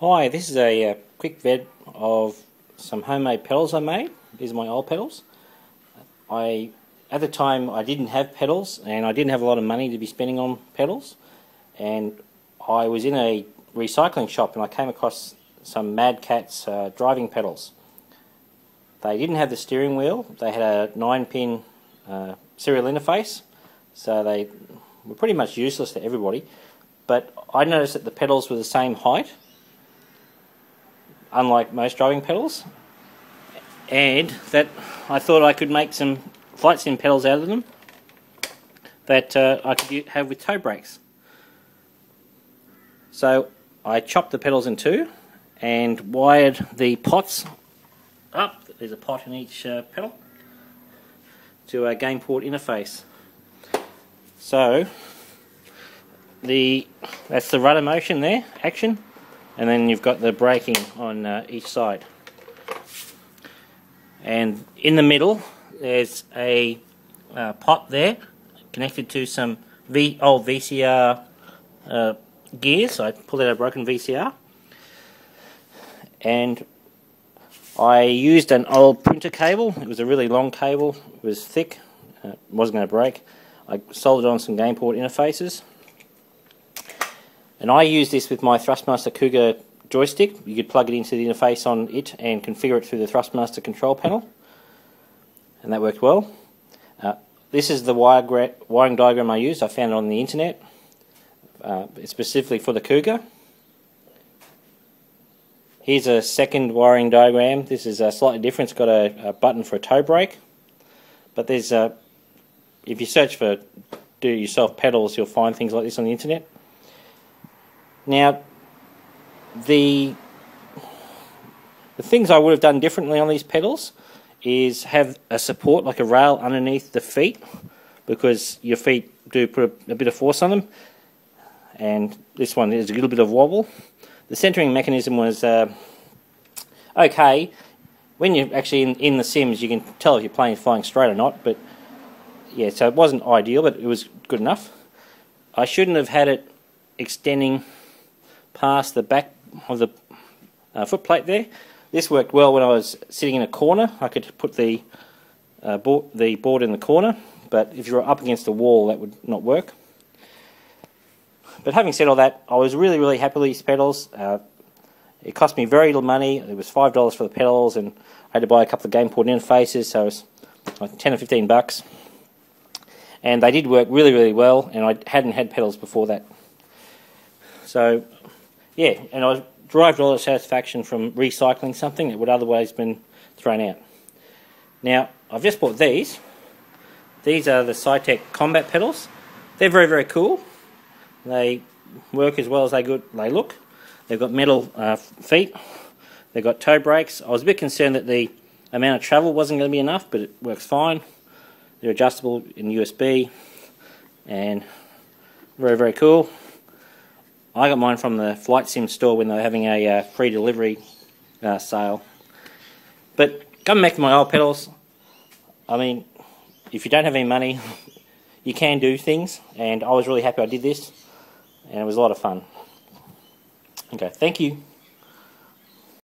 Hi, this is a quick vid of some homemade pedals I made. These are my old pedals. At the time I didn't have pedals and I didn't have a lot of money to be spending on pedals, and I was in a recycling shop and I came across some Mad Catz driving pedals. They didn't have the steering wheel, they had a 9-pin serial interface, so they were pretty much useless to everybody, but I noticed that the pedals were the same height, unlike most driving pedals, and that I thought I could make some flight sim pedals out of them that I could have with toe brakes. So I chopped the pedals in two and wired the pots up. There's a pot in each pedal to a game port interface. So that's the rudder motion there, action, and then you've got the braking on each side. And in the middle there's a pot there connected to some old VCR gears. I pulled out a broken VCR, and I used an old printer cable. It was a really long cable, it was thick, it wasn't going to break. I soldered on some game port interfaces, and I used this with my Thrustmaster Cougar joystick. You could plug it into the interface on it and configure it through the Thrustmaster control panel, and that worked well. This is the wiring diagram I used. I found it on the internet. It's specifically for the Cougar. Here's a second wiring diagram. This is slightly different. It's got a button for a toe brake, but there's if you search for do-it-yourself pedals, you'll find things like this on the internet. Now, the things I would have done differently on these pedals is have a support, like a rail underneath the feet, because your feet do put a bit of force on them, and this one is a little bit of wobble. The centering mechanism was okay. When you're actually in the sims, you can tell if your plane is flying straight or not, but yeah, so it wasn't ideal, but it was good enough. I shouldn't have had it extending past the back of the foot plate there. This worked well when I was sitting in a corner. I could put the board in the corner, but if you were up against the wall, that would not work. But having said all that, I was really happy with these pedals. It cost me very little money. It was $5 for the pedals, and I had to buy a couple of game port interfaces, so it was like 10 or 15 bucks. And they did work really well, and I hadn't had pedals before that. So yeah, and I derived a lot of satisfaction from recycling something that would otherwise have been thrown out. Now, I've just bought these. These are the Cytec Combat pedals. They're very cool. They work as well as they look. They've got metal feet. They've got toe brakes. I was a bit concerned that the amount of travel wasn't going to be enough, but it works fine. They're adjustable in USB, and very cool. I got mine from the Flight Sim store when they were having a free delivery sale. But coming back to my old pedals, I mean, if you don't have any money, you can do things, and I was really happy I did this, and it was a lot of fun. Okay, thank you.